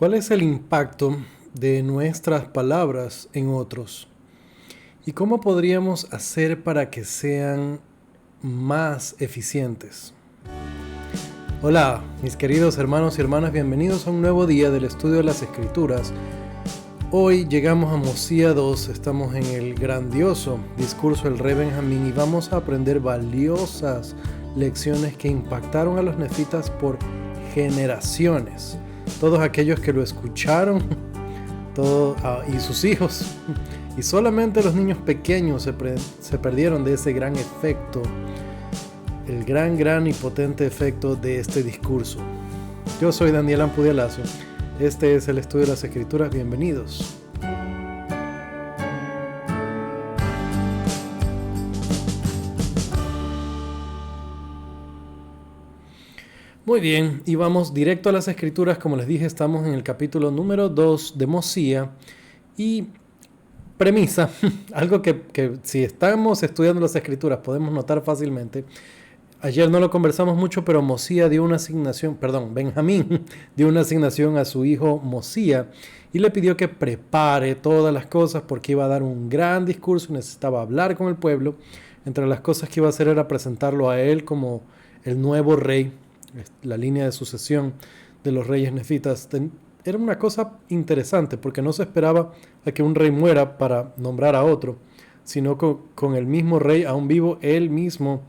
¿Cuál es el impacto de nuestras palabras en otros? ¿Y cómo podríamos hacer para que sean más eficientes? Hola, mis queridos hermanos y hermanas, bienvenidos a un nuevo día del estudio de las Escrituras. Hoy llegamos a Mosía 2, estamos en el grandioso discurso del rey Benjamín y vamos a aprender valiosas lecciones que impactaron a los nefitas por generaciones. Todos aquellos que lo escucharon y sus hijos, y solamente los niños pequeños se perdieron de ese gran efecto, el gran y potente efecto de este discurso. Yo soy Daniel Ampudialazo, este es el estudio de las Escrituras, bienvenidos. Muy bien, y vamos directo a las Escrituras. Como les dije, estamos en el capítulo número 2 de Mosía. Y premisa, algo que si estamos estudiando las Escrituras podemos notar fácilmente. Ayer no lo conversamos mucho, pero Benjamín dio una asignación a su hijo Mosía y le pidió que prepare todas las cosas porque iba a dar un gran discurso y necesitaba hablar con el pueblo. Entre las cosas que iba a hacer era presentarlo a él como el nuevo rey, la línea de sucesión de los reyes nefitas. Era una cosa interesante porque no se esperaba a que un rey muera para nombrar a otro, sino con el mismo rey aún vivo, él mismo,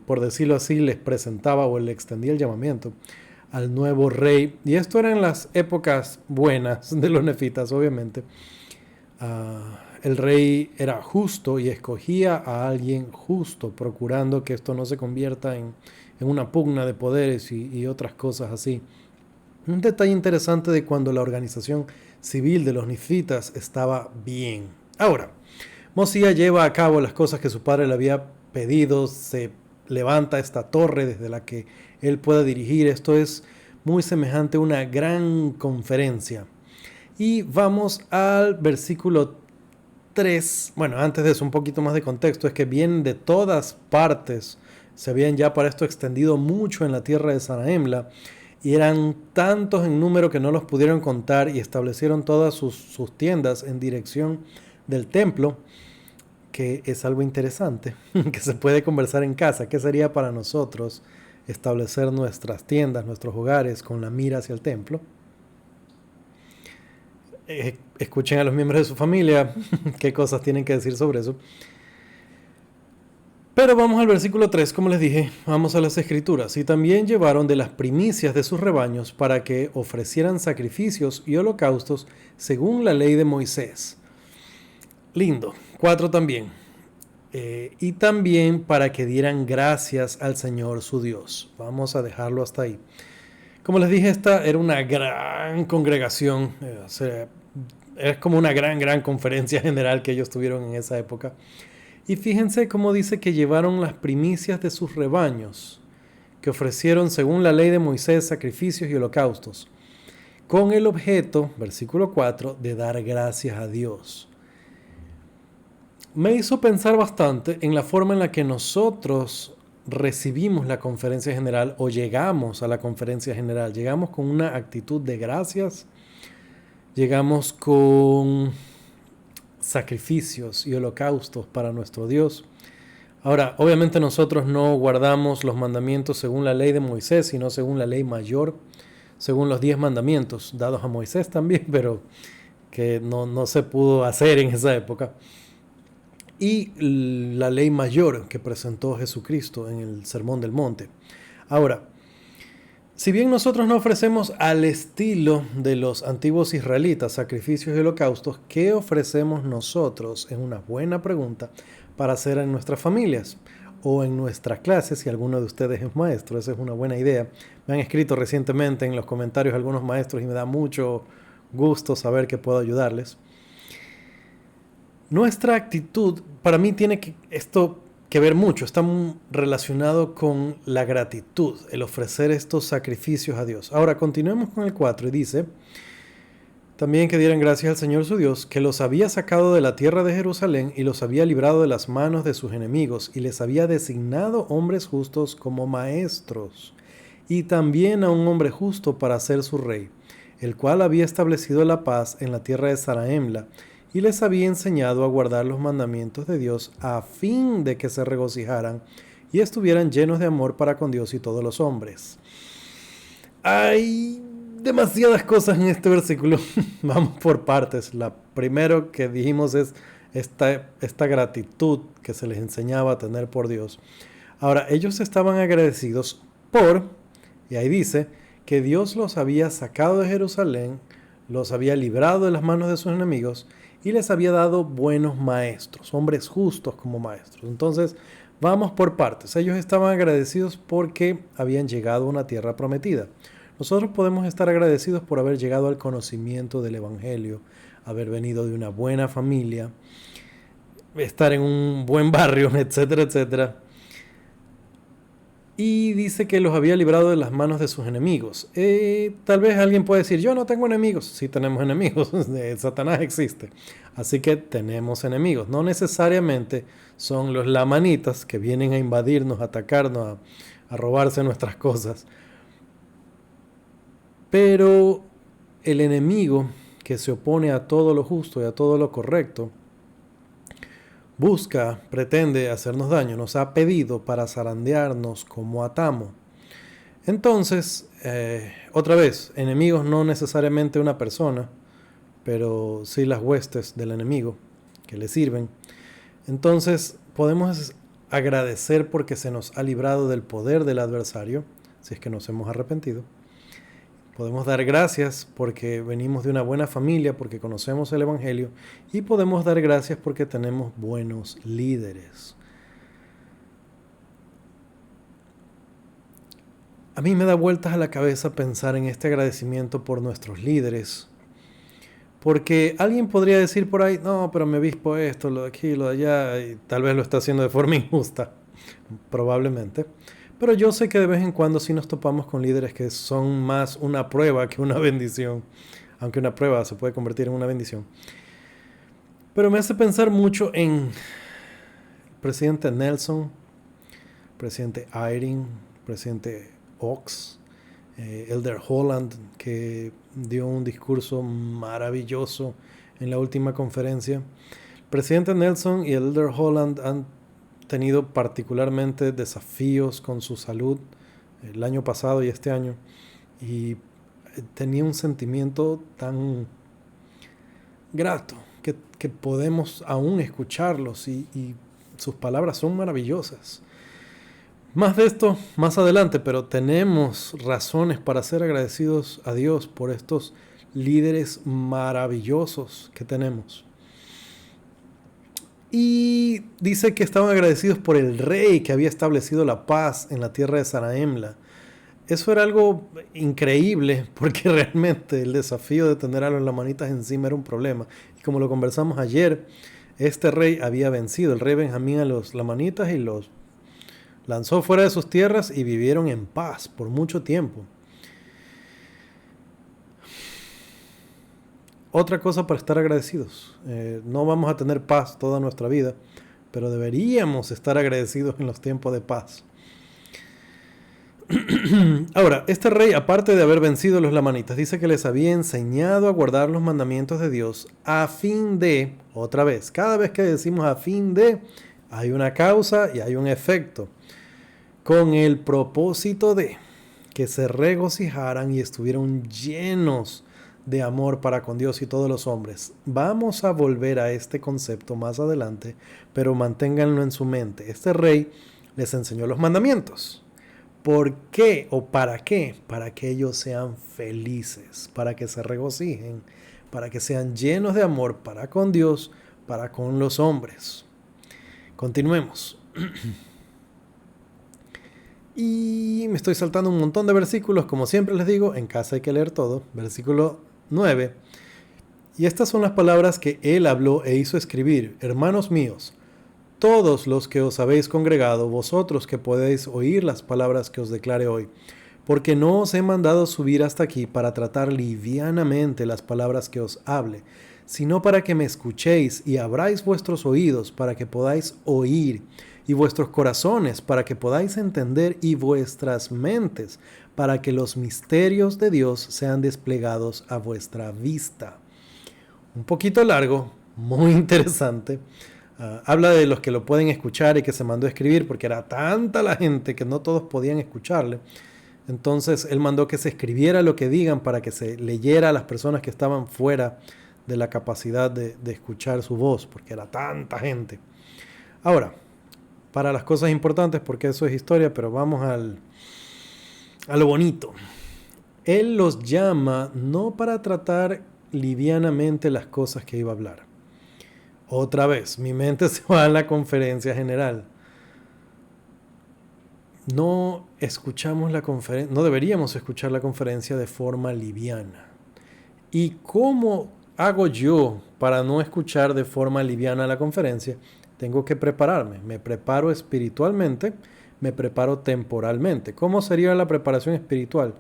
por decirlo así, les presentaba o le extendía el llamamiento al nuevo rey. Y esto era en las épocas buenas de los nefitas, obviamente. El rey era justo y escogía a alguien justo, procurando que esto no se convierta en una pugna de poderes y otras cosas así. Un detalle interesante de cuando la organización civil de los nefitas estaba bien. Ahora, Mosía lleva a cabo las cosas que su padre le había pedido, se levanta esta torre desde la que él pueda dirigir. Esto es muy semejante a una gran conferencia. Y vamos al versículo 3. Bueno, antes de eso, un poquito más de contexto, es que vienen de todas partes. Se habían ya para esto extendido mucho en la tierra de Zarahemla y eran tantos en número que no los pudieron contar y establecieron todas sus tiendas en dirección del templo, que es algo interesante, que se puede conversar en casa. ¿Qué sería para nosotros establecer nuestras tiendas, nuestros hogares con la mira hacia el templo? Escuchen a los miembros de su familia qué cosas tienen que decir sobre eso. Pero vamos al versículo 3, como les dije, vamos a las Escrituras. Y también llevaron de las primicias de sus rebaños para que ofrecieran sacrificios y holocaustos según la ley de Moisés. Lindo. 4 también. Y también para que dieran gracias al Señor su Dios. Vamos a dejarlo hasta ahí. Como les dije, esta era una gran congregación. Es como una gran conferencia general que ellos tuvieron en esa época. Y fíjense cómo dice que llevaron las primicias de sus rebaños, que ofrecieron según la ley de Moisés sacrificios y holocaustos, con el objeto, versículo 4, de dar gracias a Dios. Me hizo pensar bastante en la forma en la que nosotros recibimos la conferencia general o llegamos a la conferencia general. Llegamos con una actitud de gracias, llegamos con sacrificios y holocaustos para nuestro Dios. Ahora, obviamente nosotros no guardamos los mandamientos según la ley de Moisés, sino según la ley mayor, según los 10 mandamientos dados a Moisés también, pero que no se pudo hacer en esa época. Y la ley mayor que presentó Jesucristo en el Sermón del Monte. Ahora, si bien nosotros no ofrecemos al estilo de los antiguos israelitas sacrificios y holocaustos, ¿qué ofrecemos nosotros? Es una buena pregunta para hacer en nuestras familias o en nuestras clases, si alguno de ustedes es maestro. Esa es una buena idea. Me han escrito recientemente en los comentarios algunos maestros y me da mucho gusto saber que puedo ayudarles. Nuestra actitud, para mí, tiene esto que ver mucho, está muy relacionado con la gratitud, el ofrecer estos sacrificios a Dios. Ahora continuemos con el 4 y dice, también que dieran gracias al Señor su Dios, que los había sacado de la tierra de Jerusalén y los había librado de las manos de sus enemigos y les había designado hombres justos como maestros y también a un hombre justo para ser su rey. el cual había establecido la paz en la tierra de Zarahemla, y les había enseñado a guardar los mandamientos de Dios a fin de que se regocijaran y estuvieran llenos de amor para con Dios y todos los hombres. Hay demasiadas cosas en este versículo. Vamos por partes. La primero que dijimos es esta gratitud que se les enseñaba a tener por Dios. Ahora, ellos estaban agradecidos y ahí dice, que Dios los había sacado de Jerusalén, los había librado de las manos de sus enemigos y les había dado buenos maestros, hombres justos como maestros. Entonces, vamos por partes. Ellos estaban agradecidos porque habían llegado a una tierra prometida. Nosotros podemos estar agradecidos por haber llegado al conocimiento del Evangelio, haber venido de una buena familia, estar en un buen barrio, etcétera, etcétera. Y dice que los había librado de las manos de sus enemigos. Tal vez alguien puede decir, yo no tengo enemigos. Sí tenemos enemigos, Satanás existe. Así que tenemos enemigos. No necesariamente son los lamanitas que vienen a invadirnos, a atacarnos, a robarse nuestras cosas. Pero el enemigo que se opone a todo lo justo y a todo lo correcto, pretende hacernos daño, nos ha pedido para zarandearnos como a tamo. Entonces, otra vez, enemigos no necesariamente una persona, pero sí las huestes del enemigo que le sirven. Entonces, podemos agradecer porque se nos ha librado del poder del adversario, si es que nos hemos arrepentido. Podemos dar gracias porque venimos de una buena familia, porque conocemos el Evangelio, y podemos dar gracias porque tenemos buenos líderes. A mí me da vueltas a la cabeza pensar en este agradecimiento por nuestros líderes, porque alguien podría decir por ahí, no, pero mi obispo esto, lo de aquí, lo de allá, y tal vez lo está haciendo de forma injusta, probablemente. Pero yo sé que de vez en cuando sí nos topamos con líderes que son más una prueba que una bendición. Aunque una prueba se puede convertir en una bendición. Pero me hace pensar mucho en el presidente Nelson, presidente Eyring, presidente Oaks, Elder Holland, que dio un discurso maravilloso en la última conferencia. El presidente Nelson y Elder Holland han tenido particularmente desafíos con su salud el año pasado y este año, y tenía un sentimiento tan grato que podemos aún escucharlos y sus palabras son maravillosas. Más de esto más adelante, pero tenemos razones para ser agradecidos a Dios por estos líderes maravillosos que tenemos. Y dice que estaban agradecidos por el rey que había establecido la paz en la tierra de Zarahemla. Eso era algo increíble porque realmente el desafío de tener a los lamanitas encima era un problema. Y como lo conversamos ayer, este rey había vencido, el rey Benjamín, a los lamanitas y los lanzó fuera de sus tierras y vivieron en paz por mucho tiempo. Otra cosa para estar agradecidos. No vamos a tener paz toda nuestra vida, pero deberíamos estar agradecidos en los tiempos de paz. Ahora, este rey, aparte de haber vencido a los lamanitas, dice que les había enseñado a guardar los mandamientos de Dios a fin de, otra vez, cada vez que decimos a fin de, hay una causa y hay un efecto, con el propósito de que se regocijaran y estuvieran llenos de amor para con Dios y todos los hombres. Vamos a volver a este concepto más adelante, pero manténganlo en su mente. Este rey les enseñó los mandamientos. ¿Por qué o para qué? Para que ellos sean felices, para que se regocijen, para que sean llenos de amor para con Dios, para con los hombres. Continuemos. Y me estoy saltando un montón de versículos, como siempre les digo, en casa hay que leer todo. Versículo 9. Y estas son las palabras que él habló e hizo escribir: hermanos míos, todos los que os habéis congregado, vosotros que podéis oír las palabras que os declare hoy, porque no os he mandado subir hasta aquí para tratar livianamente las palabras que os hable, sino para que me escuchéis y abráis vuestros oídos para que podáis oír, y vuestros corazones para que podáis entender, y vuestras mentes para que los misterios de Dios sean desplegados a vuestra vista. Un poquito largo, muy interesante. Habla de los que lo pueden escuchar y que se mandó a escribir porque era tanta la gente que no todos podían escucharle. Entonces él mandó que se escribiera lo que digan para que se leyera a las personas que estaban fuera de la capacidad de escuchar su voz, porque era tanta gente. Ahora, para las cosas importantes, porque eso es historia, pero vamos a lo bonito. Él los llama no para tratar livianamente las cosas que iba a hablar. Otra vez, mi mente se va a la conferencia general. No escuchamos la conferencia, no deberíamos escuchar la conferencia de forma liviana. ¿Y cómo hago yo para no escuchar de forma liviana la conferencia? Tengo que prepararme. Me preparo espiritualmente, me preparo temporalmente. ¿Cómo sería la preparación espiritual?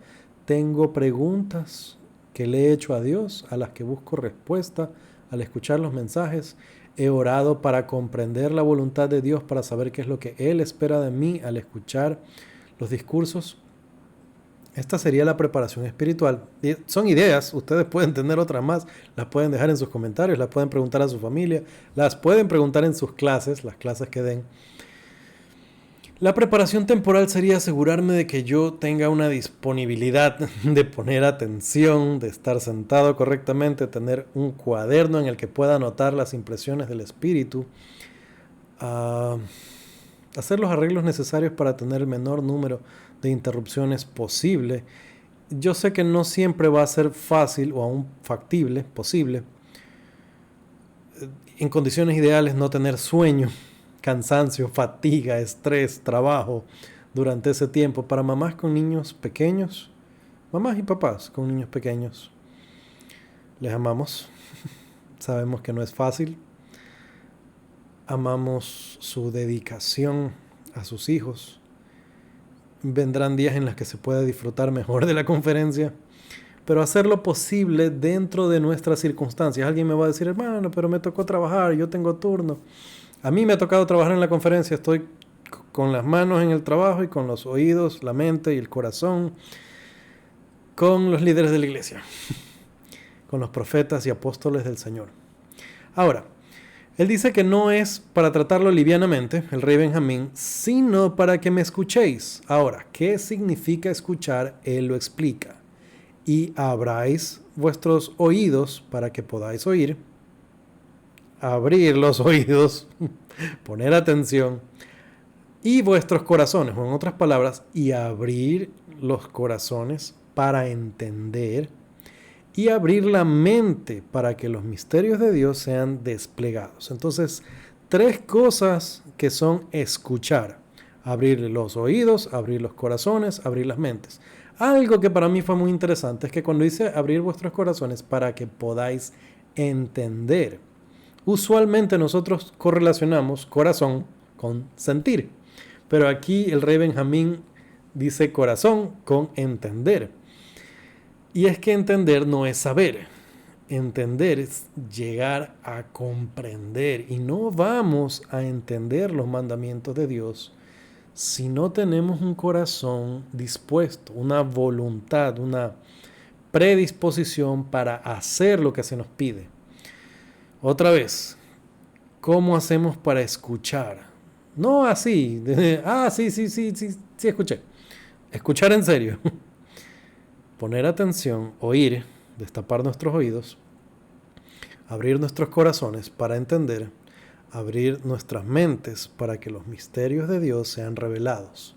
Tengo preguntas que le he hecho a Dios, a las que busco respuesta al escuchar los mensajes. He orado para comprender la voluntad de Dios, para saber qué es lo que Él espera de mí al escuchar los discursos. Esta sería la preparación espiritual. Y son ideas, ustedes pueden tener otras más, las pueden dejar en sus comentarios, las pueden preguntar a su familia, las pueden preguntar en sus clases, las clases que den. La preparación temporal sería asegurarme de que yo tenga una disponibilidad de poner atención, de estar sentado correctamente, tener un cuaderno en el que pueda anotar las impresiones del espíritu, hacer los arreglos necesarios para tener el menor número de interrupciones posible. Yo sé que no siempre va a ser fácil o aún factible, posible. En condiciones ideales no tener sueño, cansancio, fatiga, estrés, trabajo durante ese tiempo. Para mamás con niños pequeños, mamás y papás con niños pequeños, les amamos. Sabemos que no es fácil. Amamos su dedicación a sus hijos. Vendrán días en los que se pueda disfrutar mejor de la conferencia, pero hacer lo posible dentro de nuestras circunstancias. Alguien me va a decir, hermano, pero me tocó trabajar, yo tengo turno. A mí me ha tocado trabajar en la conferencia, estoy con las manos en el trabajo y con los oídos, la mente y el corazón, con los líderes de la iglesia, con los profetas y apóstoles del Señor. Ahora, él dice que no es para tratarlo livianamente, el rey Benjamín, sino para que me escuchéis. Ahora, ¿qué significa escuchar? Él lo explica. Y abráis vuestros oídos para que podáis oír. Abrir los oídos, poner atención, y vuestros corazones, o en otras palabras, y abrir los corazones para entender, y abrir la mente para que los misterios de Dios sean desplegados. Entonces, 3 cosas que son escuchar: abrir los oídos, abrir los corazones, abrir las mentes. Algo que para mí fue muy interesante es que cuando dice abrir vuestros corazones para que podáis entender, usualmente nosotros correlacionamos corazón con sentir, pero aquí el rey Benjamín dice corazón con entender. Y es que entender no es saber, entender es llegar a comprender, y no vamos a entender los mandamientos de Dios si no tenemos un corazón dispuesto, una voluntad, una predisposición para hacer lo que se nos pide. Otra vez, ¿cómo hacemos para escuchar? No así, sí, escuché. Escuchar en serio. Poner atención, oír, destapar nuestros oídos, abrir nuestros corazones para entender, abrir nuestras mentes para que los misterios de Dios sean revelados.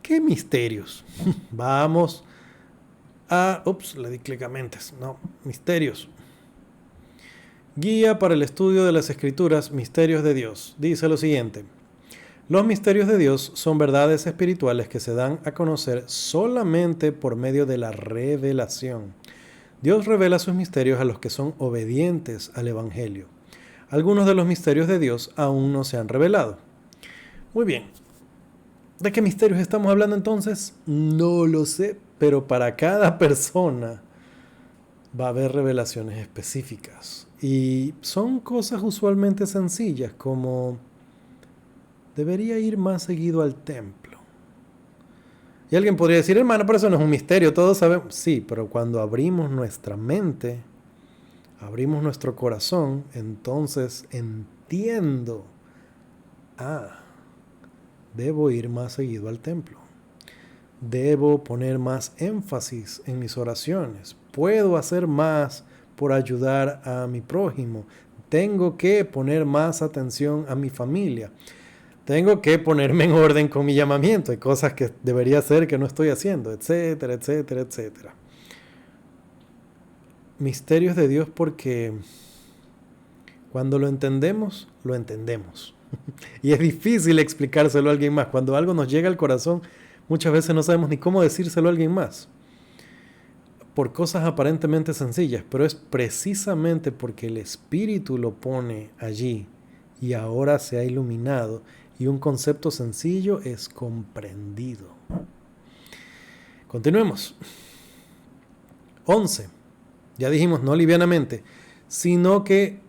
¿Qué misterios? Vamos a... le di clic a mentes. No, misterios. Guía para el estudio de las Escrituras, Misterios de Dios. Dice lo siguiente: los misterios de Dios son verdades espirituales que se dan a conocer solamente por medio de la revelación. Dios revela sus misterios a los que son obedientes al Evangelio. Algunos de los misterios de Dios aún no se han revelado. Muy bien. ¿De qué misterios estamos hablando entonces? No lo sé, pero para cada persona va a haber revelaciones específicas. Y son cosas usualmente sencillas, como debería ir más seguido al templo. Y alguien podría decir, hermano, pero eso no es un misterio, todos sabemos. Sí, pero cuando abrimos nuestra mente, abrimos nuestro corazón, entonces entiendo, ah, debo ir más seguido al templo. Debo poner más énfasis en mis oraciones. Puedo hacer más por ayudar a mi prójimo. Tengo que poner más atención a mi familia. Tengo que ponerme en orden con mi llamamiento. Hay cosas que debería hacer que no estoy haciendo, etcétera, etcétera, etcétera. Misterios de Dios porque cuando lo entendemos, lo entendemos. Y es difícil explicárselo a alguien más. Cuando algo nos llega al corazón, muchas veces no sabemos ni cómo decírselo a alguien más. Por cosas aparentemente sencillas, pero es precisamente porque el Espíritu lo pone allí y ahora se ha iluminado y un concepto sencillo es comprendido. Continuemos. 11. Ya dijimos, no livianamente, sino que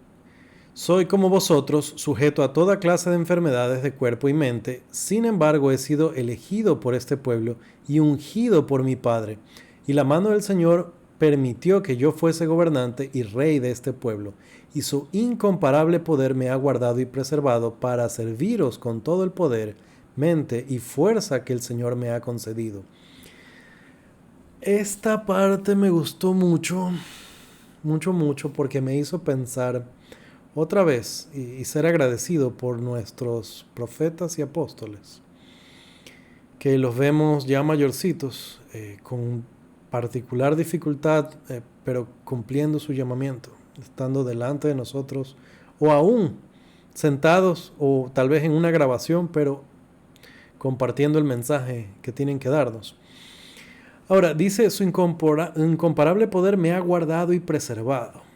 soy como vosotros, sujeto a toda clase de enfermedades de cuerpo y mente. Sin embargo, he sido elegido por este pueblo y ungido por mi Padre. Y la mano del Señor permitió que yo fuese gobernante y rey de este pueblo. Y su incomparable poder me ha guardado y preservado para serviros con todo el poder, mente y fuerza que el Señor me ha concedido. Esta parte me gustó mucho, mucho, porque me hizo pensar otra vez y ser agradecido por nuestros profetas y apóstoles, que los vemos ya mayorcitos, con particular dificultad, pero cumpliendo su llamamiento, estando delante de nosotros, o aún sentados, o tal vez en una grabación, pero compartiendo el mensaje que tienen que darnos. Ahora, dice, su incomparable poder me ha guardado y preservado.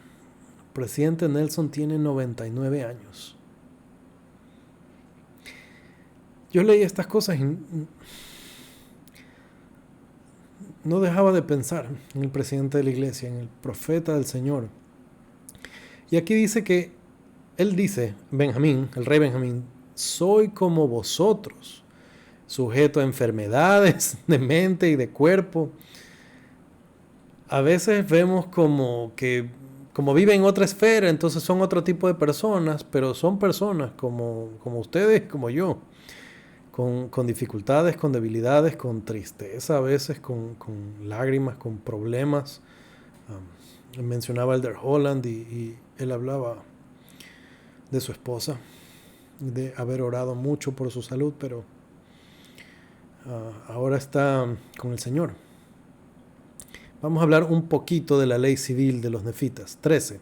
El presidente Nelson tiene 99 años. Yo leí estas cosas y no dejaba de pensar en el presidente de la iglesia, en el profeta del Señor. Y aquí dice que, él dice, Benjamín, el rey Benjamín, soy como vosotros, sujeto a enfermedades de mente y de cuerpo. A veces vemos como viven en otra esfera, entonces son otro tipo de personas, pero son personas como ustedes, como yo, con dificultades, con debilidades, con tristeza, a veces con lágrimas, con problemas. Mencionaba Elder Holland y él hablaba de su esposa, de haber orado mucho por su salud, pero ahora está con el Señor. Vamos a hablar un poquito de la ley civil de los nefitas. 13.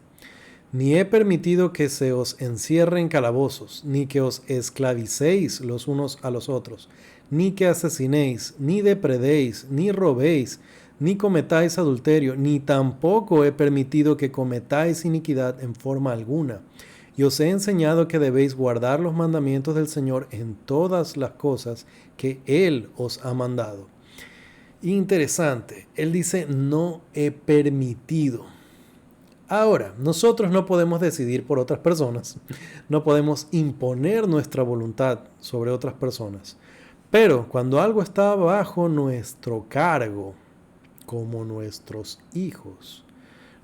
Ni he permitido que se os encierre en calabozos, ni que os esclavicéis los unos a los otros, ni que asesinéis, ni depredéis, ni robéis, ni cometáis adulterio, ni tampoco he permitido que cometáis iniquidad en forma alguna. Y os he enseñado que debéis guardar los mandamientos del Señor en todas las cosas que Él os ha mandado. Interesante, Él dice, no he permitido. Ahora, nosotros no podemos decidir por otras personas, no podemos imponer nuestra voluntad sobre otras personas, pero cuando algo está bajo nuestro cargo, como nuestros hijos,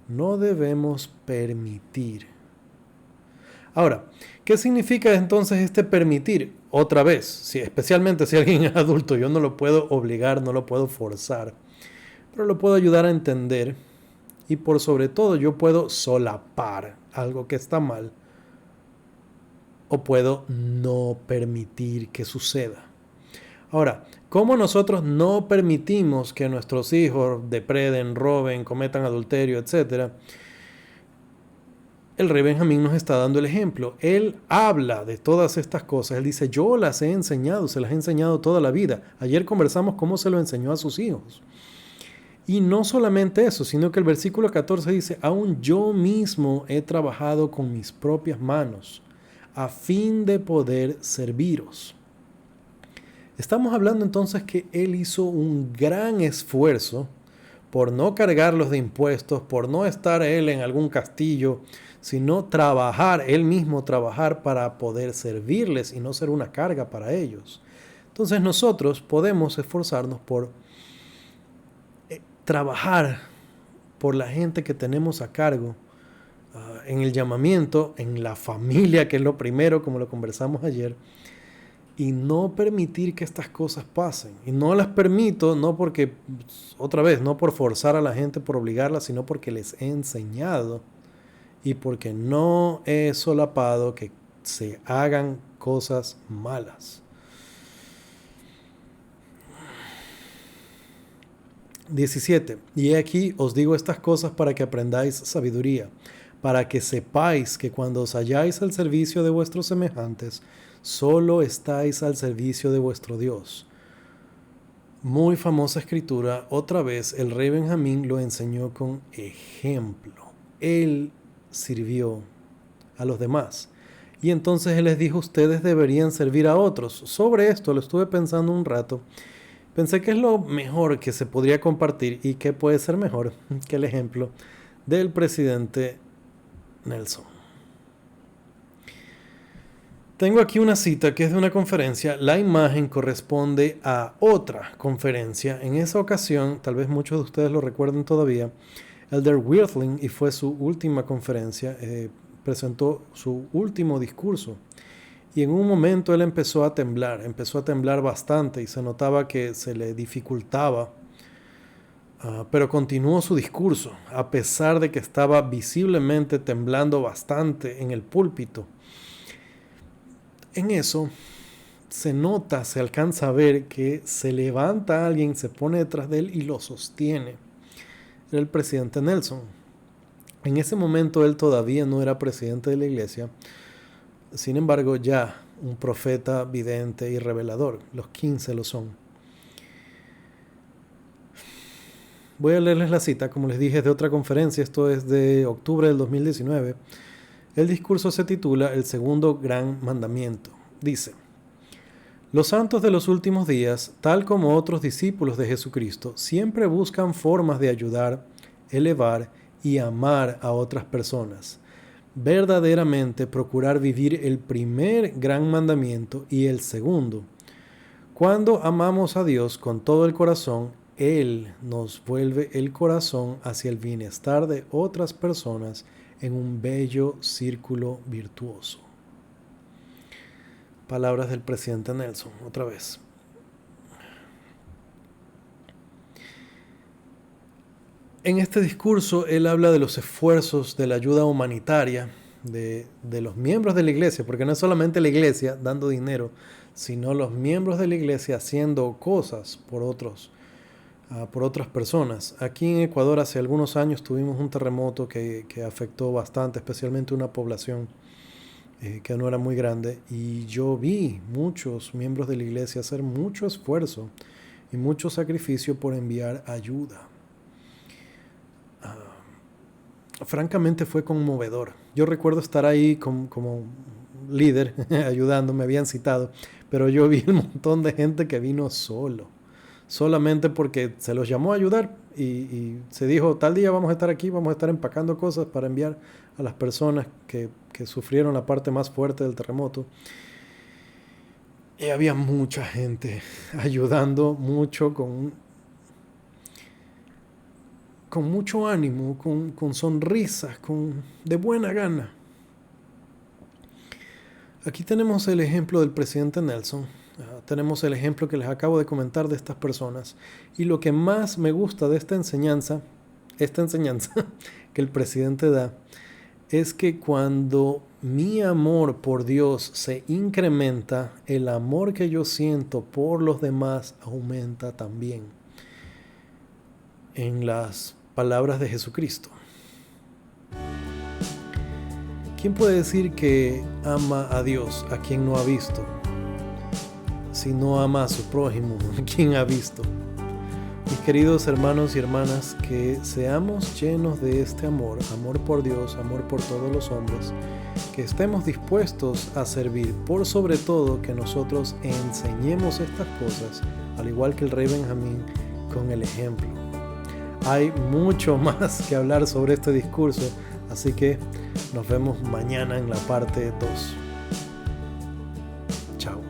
no debemos permitir. Ahora, ¿qué significa entonces este permitir? Otra vez, especialmente si alguien es adulto, yo no lo puedo obligar, no lo puedo forzar, pero lo puedo ayudar a entender. Y por sobre todo yo puedo solapar algo que está mal o puedo no permitir que suceda. Ahora, ¿cómo nosotros no permitimos que nuestros hijos depreden, roben, cometan adulterio, etcétera? El rey Benjamín nos está dando el ejemplo. Él habla de todas estas cosas. Él dice, yo las he enseñado, se las he enseñado toda la vida. Ayer conversamos cómo se lo enseñó a sus hijos. Y no solamente eso, sino que el versículo 14 dice, aún yo mismo he trabajado con mis propias manos a fin de poder serviros. Estamos hablando entonces que él hizo un gran esfuerzo por no cargarlos de impuestos, por no estar él en algún castillo, sino trabajar, él mismo trabajar para poder servirles y no ser una carga para ellos. Entonces nosotros podemos esforzarnos por trabajar por la gente que tenemos a cargo, en el llamamiento, en la familia, que es lo primero, como lo conversamos ayer, y no permitir que estas cosas pasen. Y no las permito, no porque, otra vez, no por forzar a la gente, por obligarla, sino porque les he enseñado y porque no he solapado que se hagan cosas malas. 17. Y aquí os digo estas cosas para que aprendáis sabiduría, para que sepáis que cuando os halláis al servicio de vuestros semejantes, solo estáis al servicio de vuestro Dios. Muy famosa escritura, otra vez el rey Benjamín lo enseñó con ejemplo. Él sirvió a los demás. Y entonces él les dijo, ustedes deberían servir a otros. Sobre esto lo estuve pensando un rato. Pensé que es lo mejor que se podría compartir y que puede ser mejor que el ejemplo del presidente Nelson. Tengo aquí una cita que es de una conferencia. La imagen corresponde a otra conferencia. En esa ocasión, tal vez muchos de ustedes lo recuerden todavía, Elder Wirtling, y fue su última conferencia, presentó su último discurso. Y en un momento él empezó a temblar bastante y se notaba que se le dificultaba, pero continuó su discurso, a pesar de que estaba visiblemente temblando bastante en el púlpito. En eso se nota, se alcanza a ver que se levanta alguien, se pone detrás de él y lo sostiene. Era el presidente Nelson. En ese momento él todavía no era presidente de la iglesia, sin embargo ya un profeta vidente y revelador. Los 15 lo son. Voy a leerles la cita, como les dije, es de otra conferencia. Esto es de octubre del 2019. El discurso se titula El segundo gran mandamiento. Dice: los santos de los últimos días, tal como otros discípulos de Jesucristo, siempre buscan formas de ayudar, elevar y amar a otras personas. Verdaderamente procurar vivir el primer gran mandamiento y el segundo. Cuando amamos a Dios con todo el corazón, Él nos vuelve el corazón hacia el bienestar de otras personas en un bello círculo virtuoso. Palabras del presidente Nelson, otra vez. En este discurso él habla de los esfuerzos de la ayuda humanitaria de los miembros de la iglesia, porque no es solamente la iglesia dando dinero, sino los miembros de la iglesia haciendo cosas por otras personas. Aquí en Ecuador hace algunos años tuvimos un terremoto que afectó bastante, especialmente una población que no era muy grande, y yo vi muchos miembros de la iglesia hacer mucho esfuerzo y mucho sacrificio por enviar ayuda. Francamente fue conmovedor. Yo recuerdo estar ahí como líder ayudando, me habían citado, pero yo vi un montón de gente que vino solamente porque se los llamó a ayudar y se dijo, tal día vamos a estar aquí, vamos a estar empacando cosas para enviar a las personas que sufrieron la parte más fuerte del terremoto. Y había mucha gente ayudando mucho, con mucho ánimo, con sonrisas, de buena gana. Aquí tenemos el ejemplo del presidente Nelson. Tenemos el ejemplo que les acabo de comentar de estas personas. Y lo que más me gusta de esta enseñanza que el presidente da, es que cuando mi amor por Dios se incrementa, el amor que yo siento por los demás aumenta también. En las palabras de Jesucristo. ¿Quién puede decir que ama a Dios a quien no ha visto? Si no ama a su prójimo, ¿quién ha visto? Mis queridos hermanos y hermanas, que seamos llenos de este amor por Dios, amor por todos los hombres, que estemos dispuestos a servir, por sobre todo que nosotros enseñemos estas cosas, al igual que el rey Benjamín, con el ejemplo. Hay mucho más que hablar sobre este discurso, así que nos vemos mañana en la parte 2. Chao.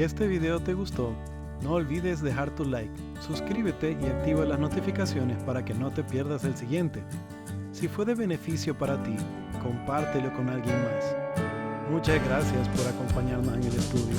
Si este video te gustó, no olvides dejar tu like, suscríbete y activa las notificaciones para que no te pierdas el siguiente. Si fue de beneficio para ti, compártelo con alguien más. Muchas gracias por acompañarnos en el estudio.